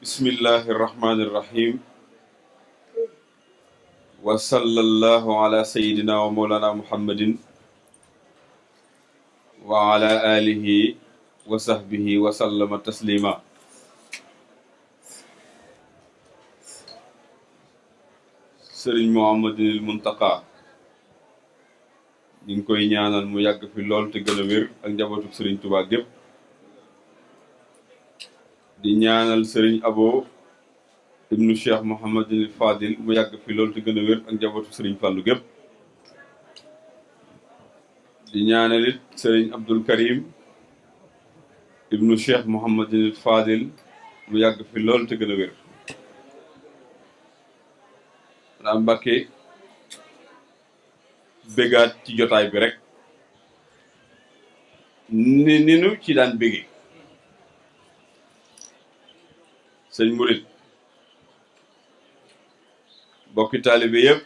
bismillahi irrahmani irrahim wa sallallahu ala sayidina wa mawlana muhammadin wa ala alihi wa sahbihi wa sallama taslima sëriñ Muhammadinil Muntaqa ñu ngi koy ñaanal mu yàgg fi lool te gën a wér ak njabootu sëriñ Tuubaa gépp di ñaanal sëriñ Abo ibnu Cheikh Mouhamadul Fadil mu yàgg fi loolu te gën a wér ak njabootu sëriñ Fàllu gépp di ñaanal it sëriñ Abdul Karim ibnu Cheikh Mouhamadul Fadil mu yàgg fi loolu te gën a wér naa Mbàkke bégaat ci jotaay bi rek ni nu ci daan bége sëñ Murit bokki taalibe yëpp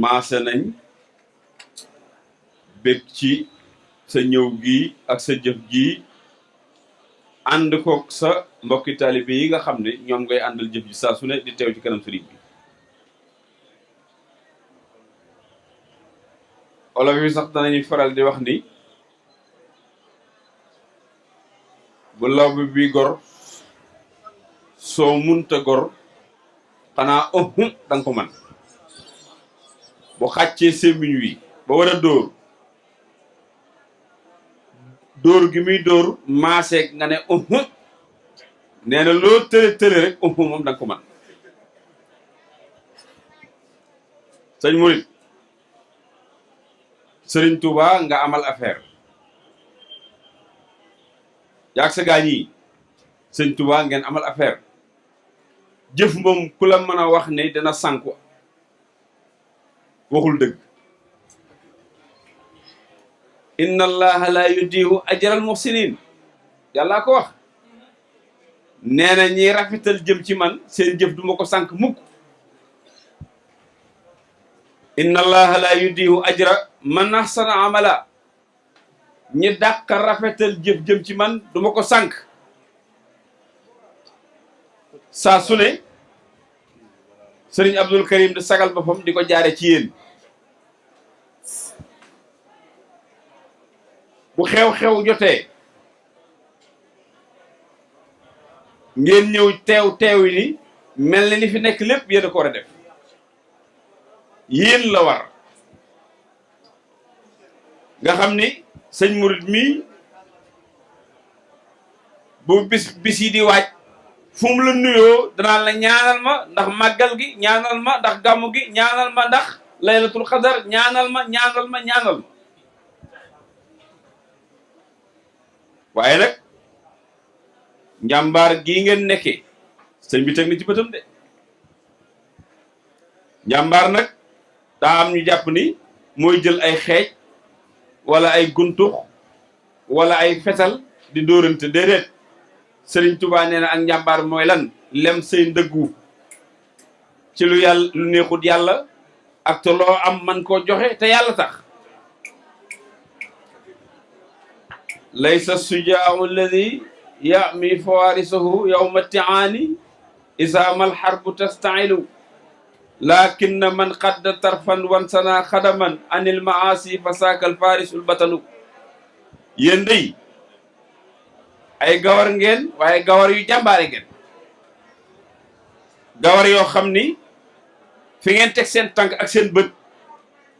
maase nañ bég ci sa ñëw gi ak sa jëf gi ànd koog sa mbokki taalibe yi nga xam ne ñoom ngay àndal jëf ji saa su ne di teew ci kanam sëriñ bi olof yi sax danañuy faral di wax ni bu law bi gor soo munta gor xanaa danga ko man bu xàccee sémmiñ wi ba war a dóor gi muy dóor maaseeg nga ne nee na loo tële rek moom danga ko man sëñ Murit sëriñ Touba nga amal affaire yaag sa gaañ yi sëñ Touba ngeen amal affaire jëf moom ku la mën a wax ne dana sànku waxul dëgg inna allaha la yudihu ajral muhsinin yàllaa ko wax nee na ñi rafetal jëm ci man seen jëf duma ko sànk mukk inna allaha la yudihu ajra man ahsana amala ñi dàq rafetal jëf jëm ci man duma ko sànk saa su ne sëriñ Abdul Karim di sagal boppam di ko jaare ci yéen bu xew-xew jotee ngeen ñëw teew ni mel na li fi nekk lépp yéen a ko war a def yéen la war nga xam ni sëñ Murit mii bu bis yi di waaj fu mu la nuyoo danaa la ñaanal ma ndax màggal gi ñaanal ma ndax gàmmu gi ñaanal ma ndax laylatul xadar ñaanal ma waaye nag njàmbaar gii ngeen nekkee sëñ bi teg na ci bëtam de njàmbaar nag daa am ñu jàpp ni mooy jël ay xeej wala ay guntux wala ay fetal di dóorante déedéet sëriñ Touba nee na ak njàmbaar mooy lan lem say ndëggu ci lu neexut yàlla ak te loo am man koo joxe te yàlla tax laysa sujaau alladi yami fawarisahu yawma tiaani isaamal harbu tastailu lakin man qadda tarfan wan sana xadaman anil maasi fa saakal farisul batanu yéen day ay gawar ngeen waaye gawar yu jàmbaare ngeen gawar yoo xam ni fi ngeen teg seen tànk ak seen bët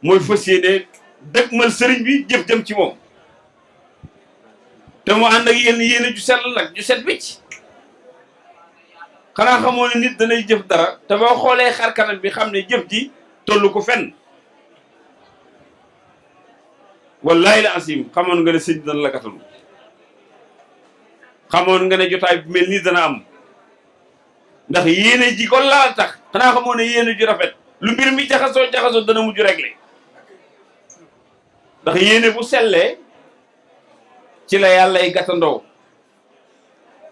mooy fas yéene dëgmal sëriñ bi jëf jëm ci moom te mu ànd ak yéene ju sell nag ju set wicc xanaa xamoo ne nit danay jëf dara te boo xoolee xar kanam bi xam ne jëf ji tollu ko fenn wallahi la asim xamoon nga ne sëñ dana la gàttalu xamoon nga ne jotaay bu mel nii dana am ndax yéene ji ko laal tax xanaa xamoon ne yéene ju rafet lu mbir mi jaxasoo dana mujj réglé ndax yéene bu sellee ci la yàlla ay gàttandoo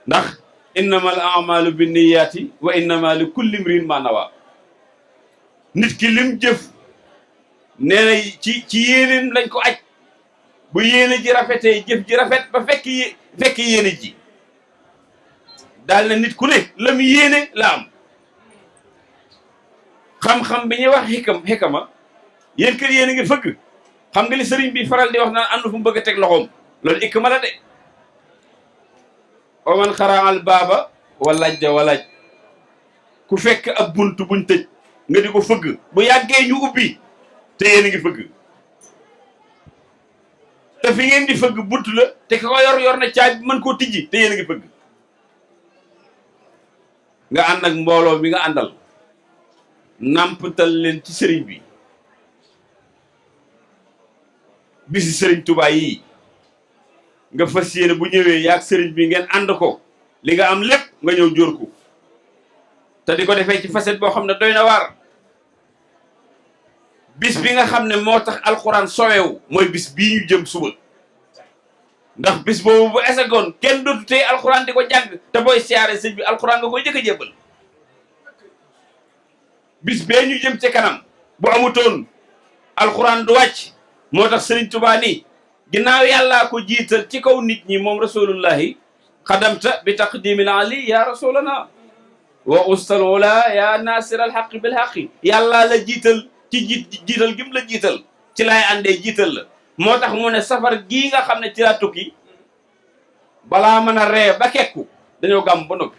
ndax innamal a'malu binniyaati wa innama li kulli imrin ma nawa nit ki lim jëf nee na ci yéeneen lañ ko aj bu yéene ji rafetee jëf ji rafet ba fekk yéene ji daal na nit ku ne la mu yéene la am xam-xam bi ñuy wax xikama yéen kër yéen a ngi fëgg xam nga li sëriñ bi faral di wax naan ànd fu mu bëgg a teg loxoom loolu ikma la de wa man xaraal baaba walajja walaj ku fekk ab bunt buñ tëj nga di ko fëgg bu yàggee ñu ubbi te yéen a ngi fëgg te fi ngeen di fëgg bunt la te ki ko yor na caabi mën koo tijji te yéen a ngi fëgg nga ànd ak mbooloo mi nga àndal nàmpatal leen ci sëriñ bi bisi sëriñ Tuubaa yi nga fas yéene bu ñëwee yaag sëriñ bi ngeen ànd ko li nga am lépp nga ñëw jóor ko te di ko defee ci facette boo xam ne doy na waar bis bi nga xam ne moo tax alxuraan sowewu mooy bis bii ñu jëm suba ndax bis boobu bu esegoon kenn dootu tey alxuraan di ko jàng te booy siyaare sëñ bi alxuraan nga koy jëkk a jébbal bis bee ñu jëm ci kanam bu amutoon alxuraan du wàcc moo tax sëriñ Tuubaa ni ginnaaw yàllaa ko jiital ci kaw nit ñi moom rasulullahi xadamta bi taqdimil ali ya rasulana wa ustal ula ya nasir al xaqi bil xaqi yàllaa la jiital ci jiital gim la jiital ci laay àndee jiital la moo tax mu ne safar gii nga xam ne ci laa tukki balaa mën a ree ba kekku dañoo gàmm ba noppi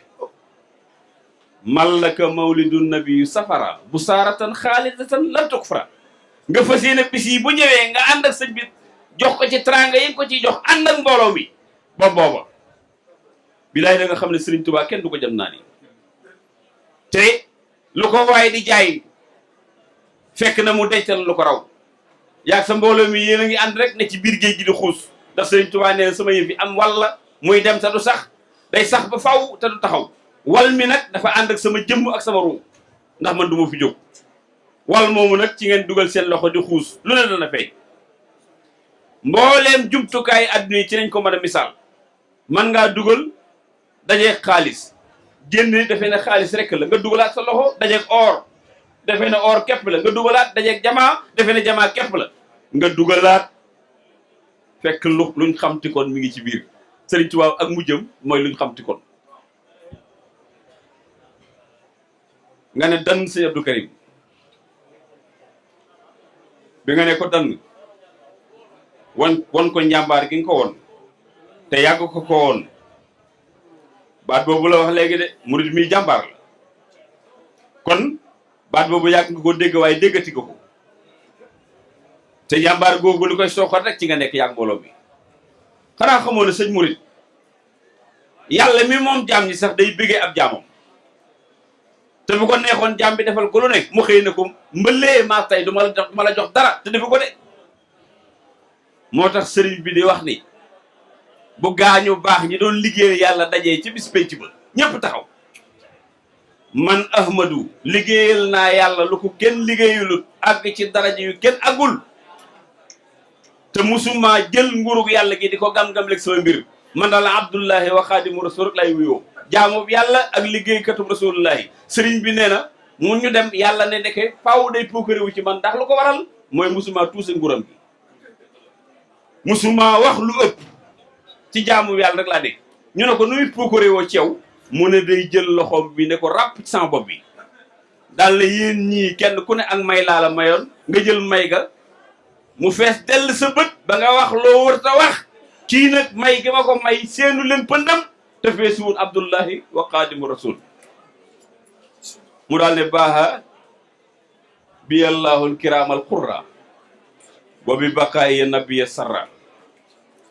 mallaka mawlidu nabiyu safara bu saaratan xaalidatan lan tukfara nga fas yéene bis yi bu ñëwee nga ànd ak sëñ bi jox ko ci tranga yi ko ciy jox ànd ak mbooloo mi ba booba bilaay da nga xam ne Sëriñ Tuubaa kenn du ko jam naa ni te lu ko waaye di jaay fekk na mu dencal lu ko raw yaag sa mbooloo mi yéen a ngi ànd rek ne ci biir géej gi di xuus ndax Sëriñ Tuubaa nee na sama yëf yi am walla muy dem te du sax day sax ba faw te du taxaw wal mi nag dafa ànd ak sama jëmm ak sama ruu ndax man du ma fi jóg wal moomu nag ci ngeen dugal seen loxo di xuus lu ne dana fay mbooleem jumtukaay adduna yi ci nañ ko mën a misaal man ngaa dugal dajeeg xaalis génn dafee ne xaalis rek la nga dugalaat sa loxo dajeeg or dafee ne or képp la nga dugalaat dajeeg jamaa dafee ne jamaa képp la nga dugalaat fekk luñ xamtikoon mi ngi ci biir Sëriñ Tuubaa ak mujjëm mooy luñ xamtikoon nga ne dan sëñ Abdou Karim bi nga ne ko dann won ko njàmbaar gi nga ko woon te yàgg ko woon baat boobu la wax léegi de murid mi jàmbaar la kon baat boobu yàgg nga ko dégg waaye déggati ko te jàmbaar googu lu koy sooxal rek ci nga nekk yàgg mbooloo bi xanaa xamoo ne sëñ murid yàlla mi moom jaam ñi sax day bëggee ab jaamam te bu ko neexoon jaam bi defal ko lu nekk mu xëy na ko mbëlee maa tey du ma la jox dara te defu ko de moo tax sëriñ bi di wax ni bu gaañu baax ñi doon liggéey yàlla dajee ci bis penc ba ñëpp taxaw man Ahmadu liggéeyal naa yàlla lu ko kenn liggéeyulut àgg ci daraja yu kenn àggul te musuma jël nguurug yàlla gi di ko gam-gam-leeg sama mbir man daal abdullahi wa xaadimu rasul lay wuyoo jaamu yàlla ak liggéeykatub rasulullahi sëriñ bi nee na mu ñu dem yàlla ne ndeke faaw day puukarewu ci man ndax lu ko waral mooy musuma tuuse nguuram gi musuma wax lu ëpp ci jaamu yàlla rek laa dégg ñu ne ko nu muy puukarewoo ci yow mu ne day jël loxoom bi ne ko ràpp ci sama bopp bi daal na yéen ñii kenn ku ne ak may laa la mayoon nga jël may ga mu fees dell sa bët ba nga wax loo wër ta wax kii nag may gi ma ko may seenu leen pëndam te feesuwul abdullahi wa xaadimu rasul mu daal ne baaha bi allahul kiraamal qurra wa bi baqaayi nabiya sarra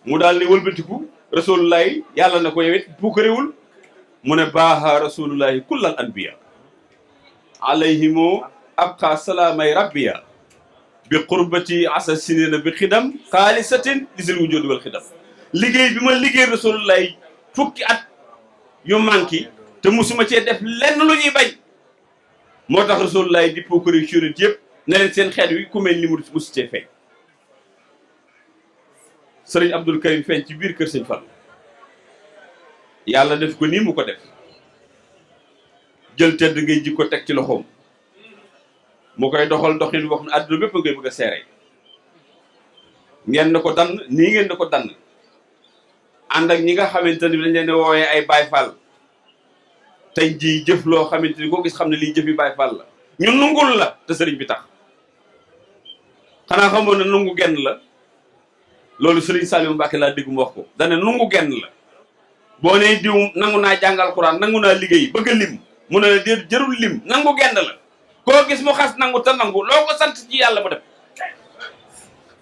mu daal ne wëlbatiku rasulullahi yàlla na ko yewit puukarewul mu ne baaha rasulullahi kullal anbiya alayhimu abqa salaamay rabbiya bi qurbati asa sinina bi xidam xaalisatin lisil wujudi wal xidam liggéey bi ma liggéey rasulullahi fukki at yu manki te musuma cee def lenn lu ñuy bañ moo tax Rasulullah di procureur ci yëpp ne leen seen xeet wi ku mel ni musu cee feeñ sëriñ Abdul Karim feeñ ci biir kër sëñ Fall yàlla def ko nii mu ko def jël tedd ngay jikko teg ci loxoom mu koy doxal doxin wax ne àdduna bépp ngay bëgg a seere ngeen na ko dann nii ngeen na ko dann ànd ak ñi nga xamante ni dañ leen woowee ay Baay Fall tey jii jëf loo xamante ni koo gis xam ne lii jëfi Baay Fall la ñu nungul la te sëriñ bi tax xanaa xamoon na nungu genn la loolu sëriñ Saliou Mbacke laa dégg mu wax ko dane nungu genn la boo nee diw nangu naa jàngal Quran nangu naa liggéey bëgg a lim mu ne la déet jërul lim nangu genn la koo gis mu xas nangu te nangu loo ko sant ci yàlla mu def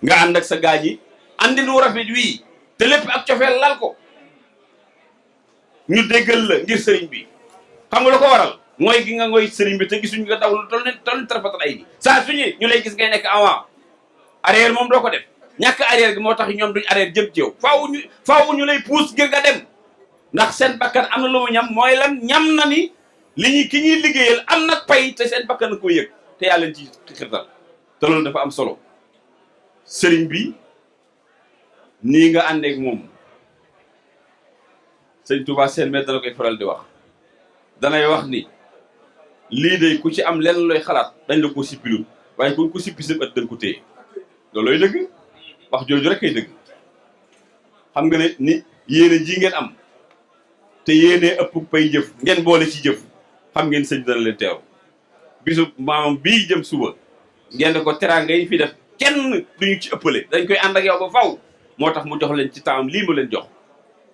nga ànd ak sa gaañ yi andi nu rafet wii te lépp ak cofeel lal ko ñu déggal la ngir sëriñ bi xam nga lu ko waral mooy gi nga ngoy sëriñ bi te gisuñu nga daw lu toll ni tarafatal ay bi saa suñu ñu lay gis ngay nekk avant arrière moom doo ko def ñàkk arrière gi moo tax ñoom duñ arrière jëm ci yow faaw ñu lay puus ngir nga dem ndax seen bakkan am na lu mu ñam mooy lan ñam na ni ki ñuy liggéeyal am na pay te seen bakkan na ko yëg te yàlla leen ci xirtal te loolu dafa am solo sëriñ bi nii nga àndeek moom sëñ Touba seen met dana koy faral di wax danay wax ni lii de ku ci am lenn looy xalaat dañ la ko sippilul waaye ku ko sippi sa ët dañ ko téye loolooy dëgg wax jooju rek kay dëgg xam nga ne ni yéene ji ngeen am te yéene ëpp pay jëf ngeen boole ci jëf xam ngeen sëñ dana leen teew bisu maamam bii jëm suba ngeen ko teraanga yi fi def kenn duñu ci ëppale dañ koy ànd ak yow ba faw moo tax mu jox leen ci temps lii mu leen jox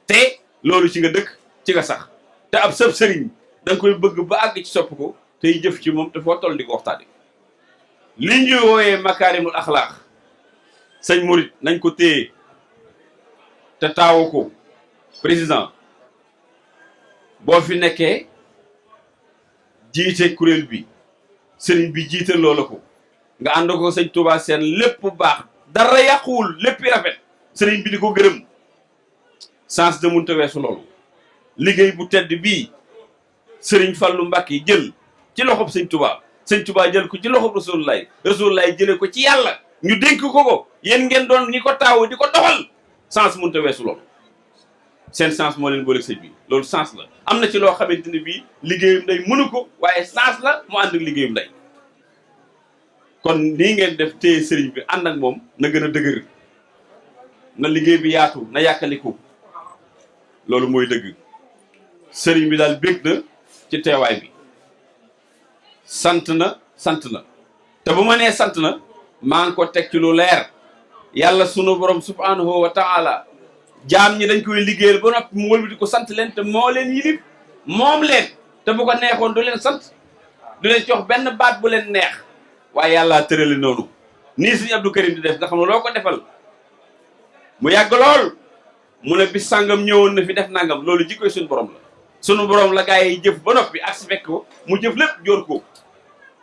te loolu ci nga dëkk ci nga sax te ab sëb sëriñ da nga koy bëgg ba àgg ci sopp ko tey jëf ci moom te foo toll di ko waxtaane li ñuy wooyee makaarimul axlaax sëñ Murit nañ ko téye te taawu ko président boo fi nekkee jiite kuréel bi sëriñ bi jiite loola ko nga ànd ko sëñ Touba seen lépp baax dara yàquwul léppi rafet sëriñ bi di ko gërëm sens de munta weesu loolu liggéey bu tedd bii sëriñ Fallou Mbacke jël ci loxob sëñ Touba jël ko ci loxob Rasulullah jëlee ko ci yàlla ñu dénk ko yéen ngeen doon ñi ko taawu di ko doxal sens munta weesu loolu seen sens moo leen booleeg sëñ bi loolu sens la am na ci loo xamante ne bii liggéeyum nday mënu ko waaye sens la mu ànd ak liggéeyum nday kon nii ngeen def téye sëriñ bi ànd ak moom na gën a dëgër na liggéey bi yaatu na yàkkaliku loolu mooy dëgg sëriñ bi daal bég na ci teewaay bi sant na te bu ma nee sant na maa ngi ko teg ci lu leer yàlla sunu borom subhanahu wa taala jaam ñi dañ koy liggéeyal ba noppi mu wëlbati ko sant leen te moo leen yilif moom leen te bu ko neexoon du leen sant du leen jox benn baat bu leen neex waaye yàlla tërale noonu nii sëñ Abdou Karim di def nga xam ne loo ko defal mu yàgg lool mu ne bis sàngam ñëwoon na fi def nangam loolu jikkoy suñu borom la sunu borom la gaa yi jëf ba noppi ak si fekk ko mu jëf lépp jóor ko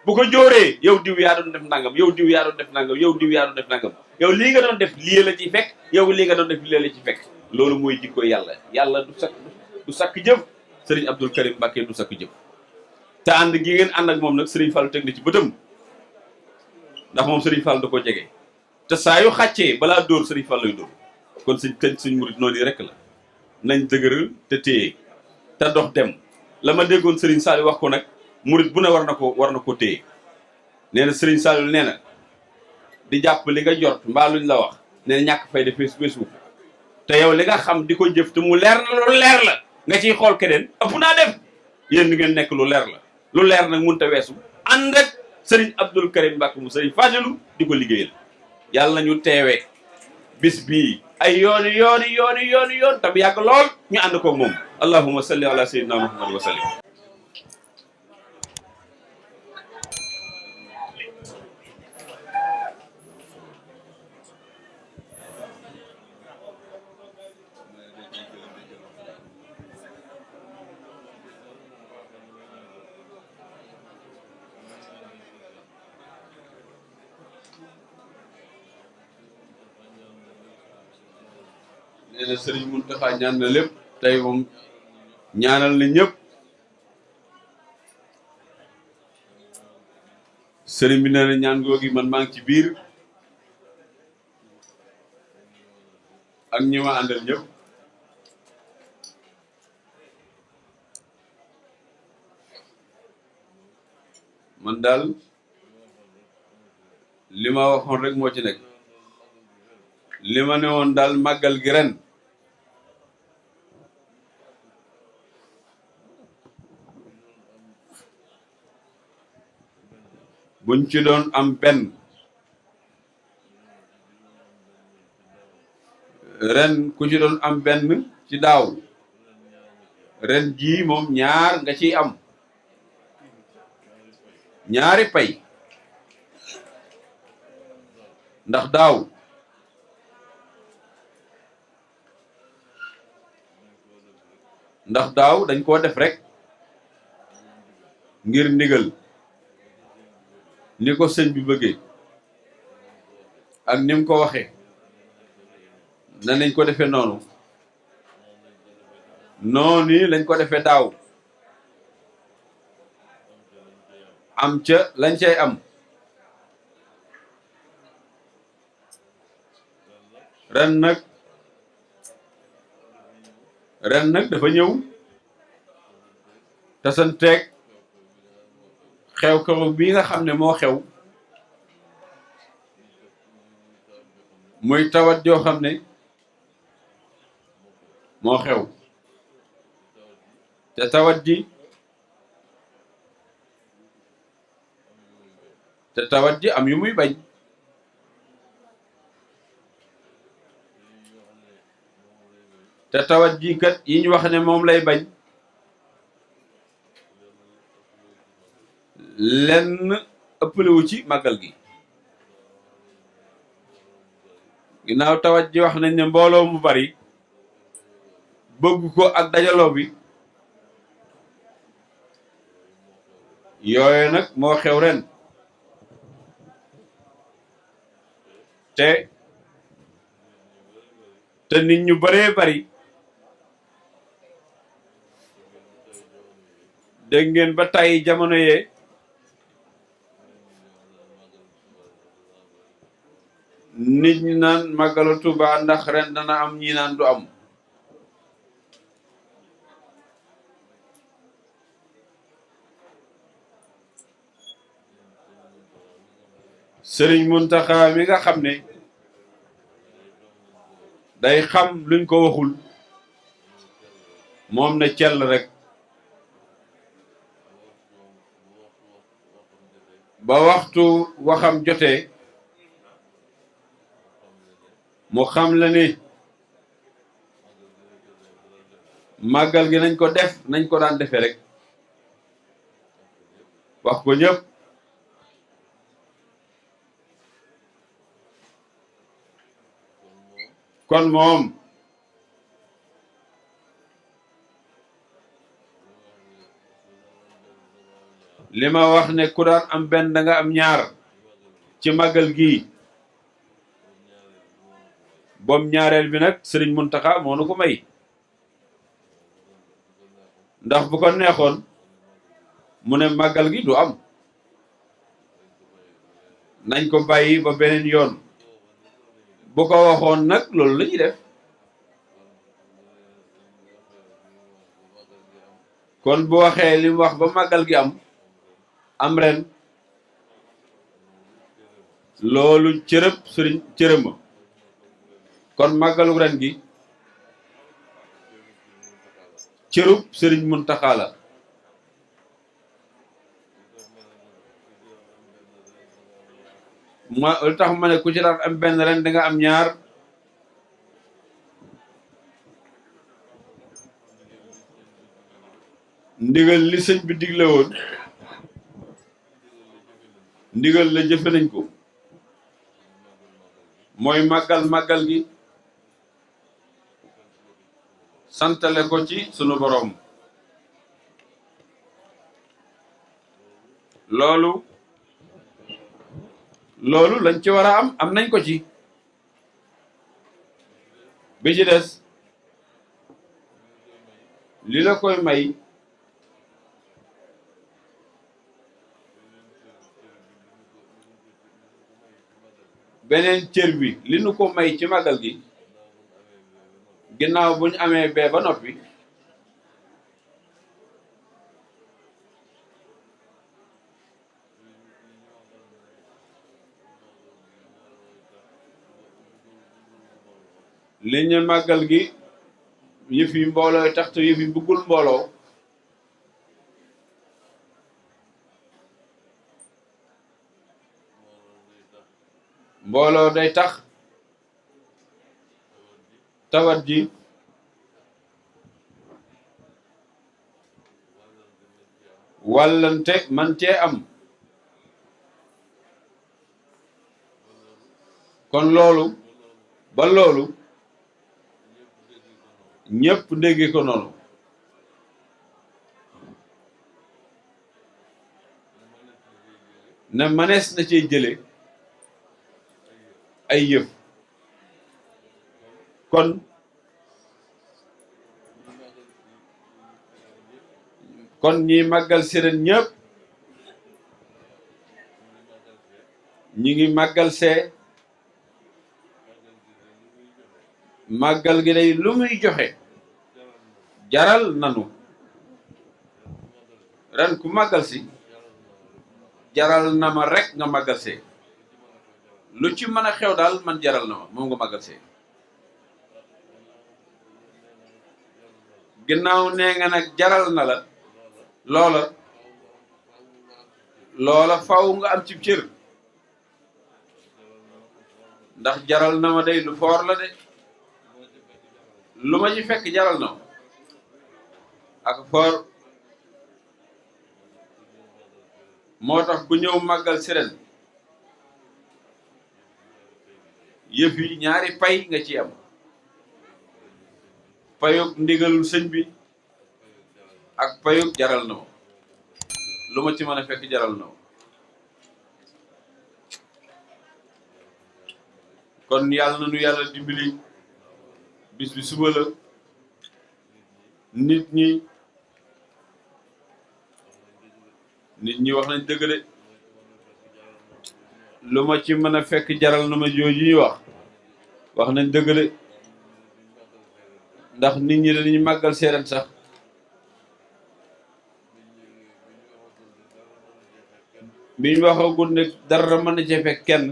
bu ko jóoree yow diw yaa doon def nangam yow diw yaa doon def nangam yow diw yaa doon def nangam yow lii nga doon def lii la ci fekk yow lii nga doon def lii la ci fekk loolu mooy jikkoy yàlla du sakk jëf sëriñ Abdou Karim Mbacke du sakk jëf te ànd gi ngeen ànd ak moom nag sëriñ Fall teg na ci bëtam ndax moom sëriñ Fall da ko jege te saa yu xàccee balaa dóor sëriñ Fall lay dóor kon suñ murit noonu yi rek la nañ dëgëral te téye te dox dem la ma déggoon sëriñ Saliou wax ko nag murit bu ne war na ko téye nee na sëriñ Saliou nee na di jàpp li nga jort mbaa luñ la wax nee na ñàkk fay de Facebook te yow li nga xam di ko jëf te mu leer na lu leer la nga ciy xool keneen ëpp naa def yéen di ngeen nekk lu leer la lu leer nag mënut a weesu ànd ak sëriñ Abdou Karim Mbacke mu sëriñ Fadilou di ko liggéeyal yàlla nañu teewee bis bii ay yoon tam yàgg lool ñu ànd ko moom allahumma salli ala sayyidina muhammad wa sallim nee na sëriñ Mountakha ñaan na lépp tey moom ñaanal na ñëpp sëriñ bi nee na ñaan googi man maa ngi ci biir ak ñi ma àndal ñëpp man daal li ma waxoon rek moo ci nekk li ma ne woon daal màggal gi ren buñ ci doon am benn ren ku ci doon am benn ci daaw ren jii moom ñaar nga ciy am ñaari pay ndax daaw dañ koo def rek ngir ndigal ni ko sëñ bi bëggee ak ni mu ko waxee na nañ ko defee noonu lañ ko defee daaw am ca lañ cay am ren nag dafa ñëw tasanteeg xew-xew bi nga xam ne moo xew muy tawat joo xam ne moo xew te tawat ji am yu muy bañ te tawat ji kat yi ñu wax ne moom lay bañ lenn ëppalewu ci màggal gi ginnaaw tawat ji wax nañ ne mbooloo mu bari bëgg ko ak dajaloo bi yooyu nag moo xew ren te nit ñu baree bari dégg ngeen ba tey jamono yee nit ñi naan màggalu Tuuba ndax ren dana am ñi naan du am Sëriñ Muntaxa mi nga xam ne day xam luñ ko waxul moom na cell rek ba waxtu waxam jotee mu xam la ni màggal gi nañ ko def nañ ko daan defee rek wax ko ñëpp kon moom li ma wax ne ku daan am benn da nga am ñaar ci màggal gii boom ñaareel bi nag Sëriñ Muntaxa moo nu ko may ndax bu ko neexoon mu ne màggal gi du am nañ ko bàyyi ba beneen yoon bu ko waxoon nag loolu la ñuy def kon bu waxee li mu wax ba màggal gi am ren loolu cërëb sëriñ cërëma kon màggalu ren gi cërub Sëriñ Muntaxa la lu tax ma ne ku ci daan am benn ren da nga am ñaar ndigal li sëñ bi digle woon ndigal la jëfe nañ ko mooy màggal gi santale ko ci sunu boroom loolu lañ ci war a am nañ ko ci bi ci des li la koy may beneen cër bi li nu ko may ci màggal gi ginnaaw bu ñu amee bee ba noppi li ñu màggal gi yëf yi mbooloo tax te yëf yi bëggul mbooloo mbooloo day tax tawat ji wàllante man cee am kon loolu ba loolu ñëpp dégge ko noonu ne manees na cee jële ay yëf kon ñi màggal si ren ñëpp ñi ngi màggal see màggal gi day lu muy joxe jaral nanu ren ku màggal si jaral na ma rek nga màggal see lu ci mën a xew daal man jaral na ma moom nga màggal see ginnaaw nee nga nag jaral na la loola faw nga am ci cër ndax jaral na ma day lu foor la de lu ma ci fekk jaral na ma ak foor moo tax ku ñëw màggal si ren yëf yi ñaari pay nga ci am payug ndigalul sëñ bi ak payug jaral na ma lu ma ci mën a fekk jaral na ma kon yàlla na nu yàlla dimbali bis bi suba la nit ñi wax nañ dëgg de lu ma ci mën a fekk jaral na ma jooju ñuy wax nañ dëgg de ndax nit ñi dañuy màggal seeren sax biñ waxagul ne dara mën na cee fekk kenn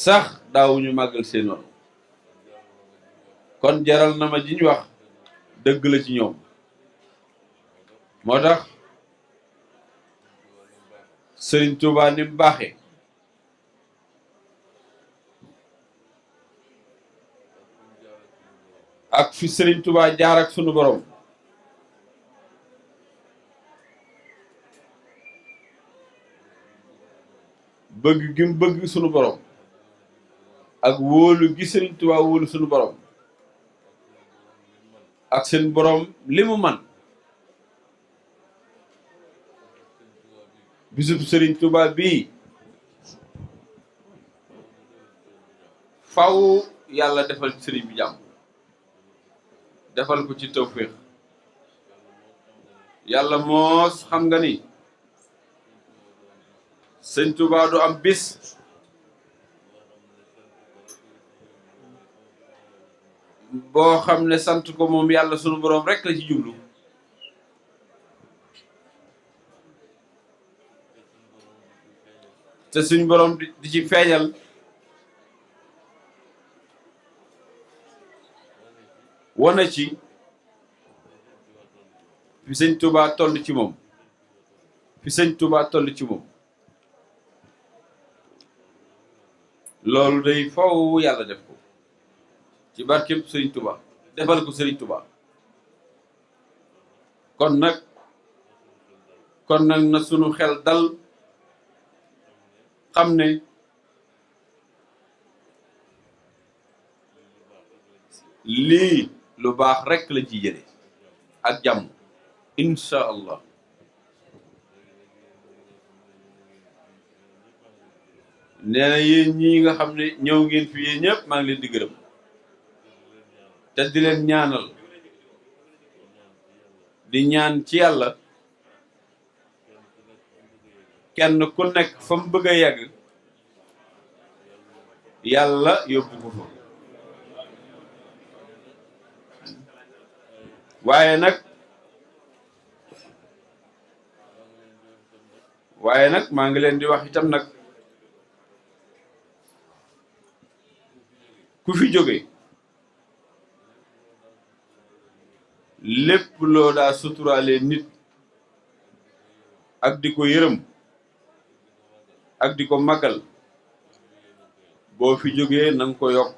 sax daawuñu màggal seen noonu kon jaral na ma ji ñu wax dëgg la ci ñoom moo tax Sëriñ Tuubaa ni mu baaxee ak fi Sëriñ Tuubaa jaar ak sunu borom bëgg gi mu bëgg sunu borom ak wóolu gi Sëriñ Tuubaa wóolu sunu borom ak seen borom li mu man bisub Sëriñ Tuubaa bii faw yàlla defal sëriñ bi jàmm defal ko ci tawféex yàlla moos xam nga ni Sëñ Tuubaa du am bis boo xam ne sant ko moom yàlla sunu boroom rek la ci jublu te suñ boroom di ci feeñal wane ci fi Sëñ Tuubaa toll ci moom fi Sëñ Tuubaa toll ci moom loolu day faw yàlla def ko ci barkeb Sëriñ Tuubaa defal ko Sëriñ Tuubaa kon nag na sunu xel dal xam ne lii lu baax rekk la ci jële ak jàmm insha allah nee na yéen ñii nga xam ne ñëw ngeen fi yéen ñëpp maa ngi leen di gërëm te di leen ñaanal di ñaan ci yàlla kenn ku nekk fa mu bëgg a yegg yàlla yóbbu ko fa waaye nag maa ngi leen di wax itam nag ku fi jóge lépp loo daa suturaale nit ak di ko yërëm ak di ko màggal boo fi jógee nanga ko yokk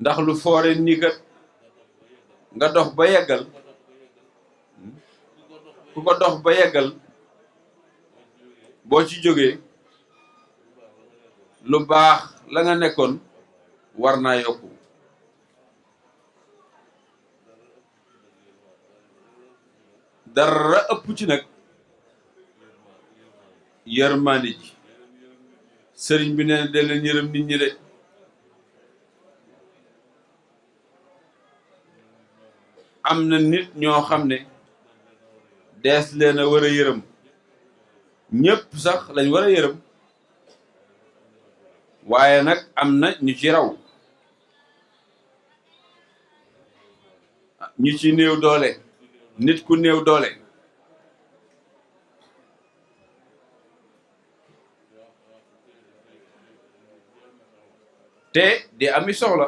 ndax lu foore ni kat nga dox ba yeggal ku ko dox ba yeggal boo ci jógee lu baax la nga nekkoon war naa yokku dara ëpp ci nag yërmande ji sëriñ bi nee na de leen yërëm nit ñi de am na nit ñoo xam ne dees leen a war a yërëm ñépp sax lañ war a yërëm waaye nag am na ñu ci raw ñu ci néew doole nit ku néew doole te di ami soxla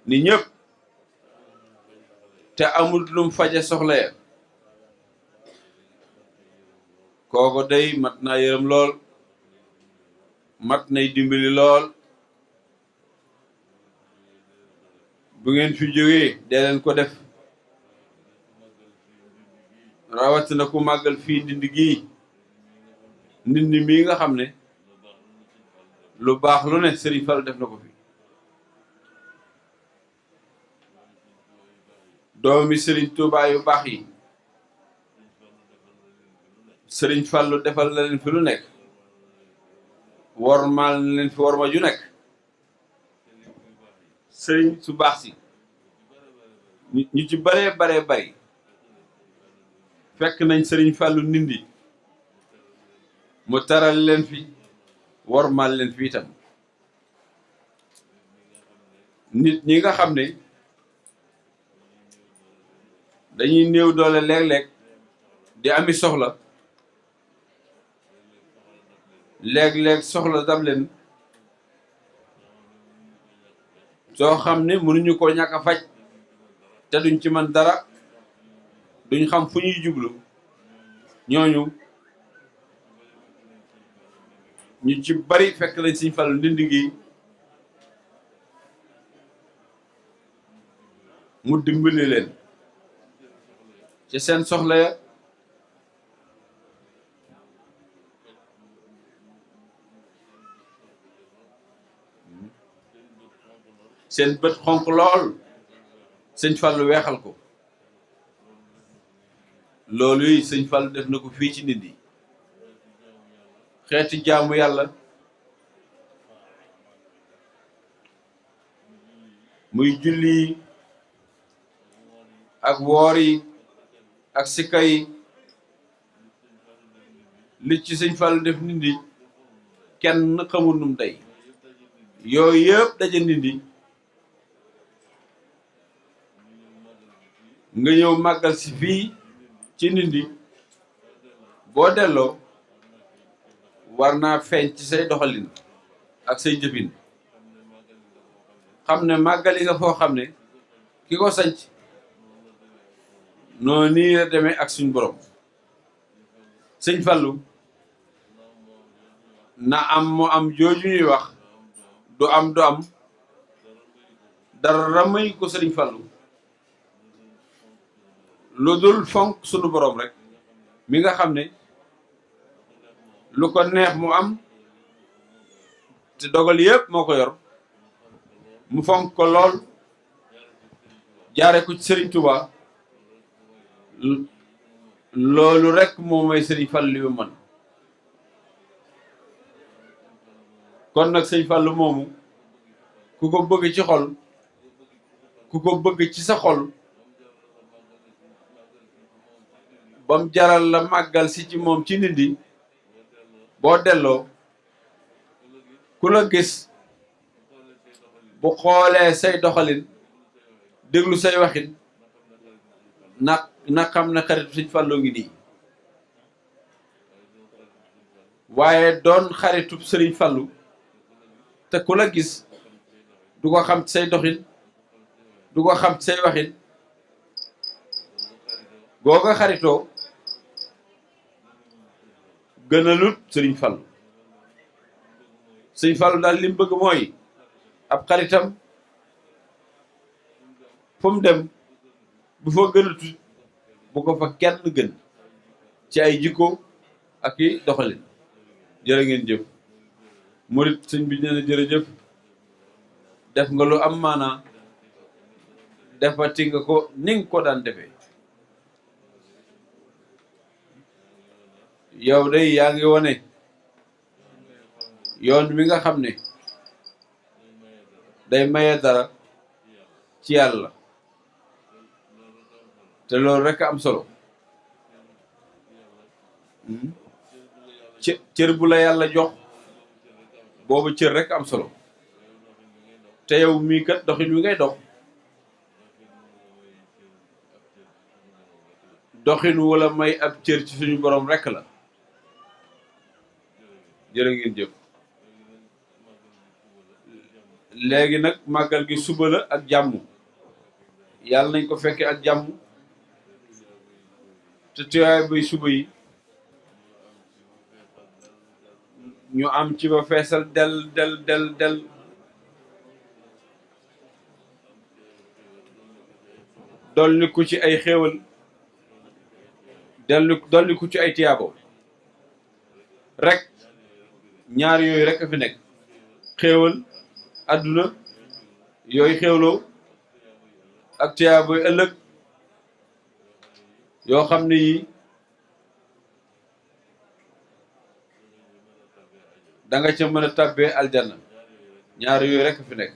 ni ñëpp te amul lum faje soxla ya kooko day mat naa yërëm lool mat nay dimbali lool bu ngeen fi jógee dee leen ko def rawatina ku màggal fii Ndindi gii Ndindi mii nga xam ne lu baax lu ne Serigne Fallou def na ko fi doomi Serigne Touba yu baax yi Serigne Fallou defal na leen fi lu nekk wormaal na leen fi worma ju nekk Serigne su baax si ñu ci baree bari fekk nañ Serigne Fallou Ndindi mu taral leen fi wormaal leen fi itam nit ñi nga xam ne dañuy néew doole léeg-léeg di ami soxla léeg-léeg soxla dab leen soo xam ne mënuñu ko ñàkk a faj te duñ ci man dara duñ xam fu ñuy jublu ñooñu ñu ci bari fekk lañ Serigne Fallou Ndindi gi mu dimbali leen ci seen soxla ya seen bët xonq lool Serigne Fallou weexal ko loolu yi Serigne Fallou def na ko fii ci Ndindi xeeti jaamu yàlla muy julli ak woor yi ak sikka yi li ci Serigne Fallou def Ndindi kenn xamul num tey yooyu yëpp daje Ndindi nga ñëw màggal si fii ci Ndindi boo delloo war naa feeñ ci say doxalin ak say jëfin xam ne màggali nga foo xam ne ki ko sanc noo nii la demee ak suñ borom Serigne Fallou na am mu am jooju ñuy wax du am dara may ko Serigne Fallou lu dul fonk sunu borom rek mi nga xam ne lu ko neex mu am te dogal yëpp moo ko yor mu fonk ko lool jaare ko ci Serigne Touba loolu rek moo may Serigne Fallou li mu mën kon nag Serigne Fallou moomu ku ko bëgg ci xol ku ko bëgg ci sa xol bam jaral la màggal si ci moom ci Ndindy boo delloo ku la gis bu xoolee say doxalin déglu say waxin na xam ne xaritu Sëñ Fallu ngi nii waaye doon xaritu Sëriñ Fallu te ku la gis du ko xam say doxin du ko xam say waxin googa xaritoo gënalut Sëriñ Fallu Sëriñ Fallu daal li mu bëgg mooy ab xaritam fu mu dem bu fa gënatut bu ko fa kenn gën ci ay jikko ak i doxalin jërë ngeen jëf murit sëñ bi nee na jërëjëf def nga lu am maanaa defati nga ko ni nga ko daan defee yow day yaa ngi wone yoon wi nga xam ne day maye dara ci yàlla te loolu rek am solo cër bu la yàlla jox boobu cër rek am solo te yow mii kat doxin wi ngay dox doxin wala may ab cër ci suñu borom rek la jërë ngeen jëf léegi nag màggal gi suba la ak jàmm yàlla nañ ko fekke ak jàmm te tuyaay bay suba yi ñu am ci ba feesal del dolli ku ci ay xéewal dolli ku ci ay tiyaabo rek ñaar yooyu rek a fi nekk xéewal àdduna yooyu xéewloo ak tiyaaboy ëllëg yoo xam ne yi da nga ca mën a tàbbee aljanna ñaar yooyu rek a fi nekk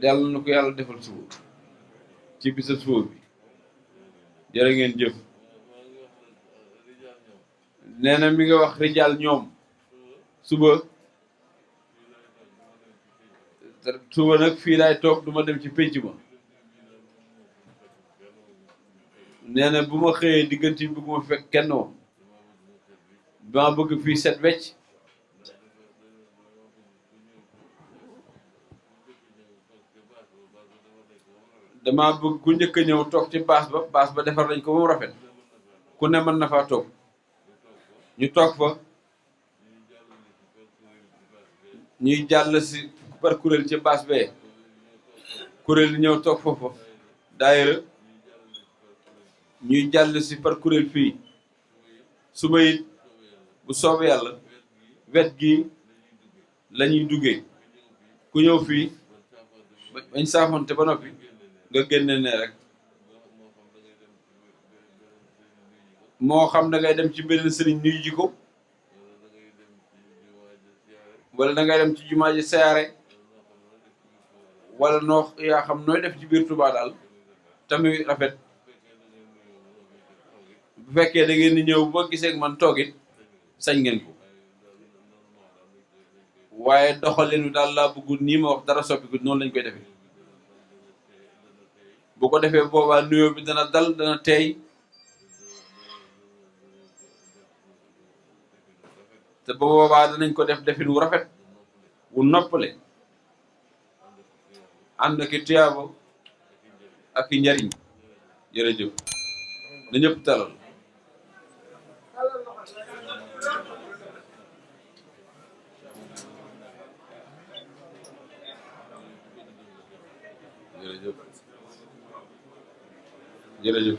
yàlla na ko yàlla defal suba ci bisa suba bi jërë ngeen jëf nee na mi nga wax rijaal ñoom suba nag fii laay toog duma dem ci pénc ma nee na bu ma xëyee diggante bi bëgguma fekk kenn moom dama bëgg fii set wecc dama bëgg ku njëkk a ñëw toog ci baas ba defar nañ ko ba mu rafet ku ne mën na faa toog ñu toog fa ñuy jàll si par kuréel ci baas bee kuréel yi ñëw toog foofa daayira ñuy jàll si par kuréel fii suba it bu soobee yàlla wet gi lañuy duggee ku ñëw fii bañ saafonte ba noppi nga génne ne rek moo xam da ngay dem ci beneen sëriñ nuyu ji ko wala da ngay dem ci jumaa ji siyaare wala noo yaa xam nooy def ci biir Tuubaa daal tamit rafet bu fekkee da ngeen di ñëw boo gisee ak man toogit sañ ngeen ko waaye doxalinu daal laa bëggul nii ma wax dara soppiku noonu lañ koy defee bu ko defee boobaa nuyoo bi dana dal dana teey te ba boobaa danañ ko def defin wu rafet wu noppale ànd ak i tuyaabo ak i njariñ jërëjëf na ñëpp talal jërëjëf jërëjëf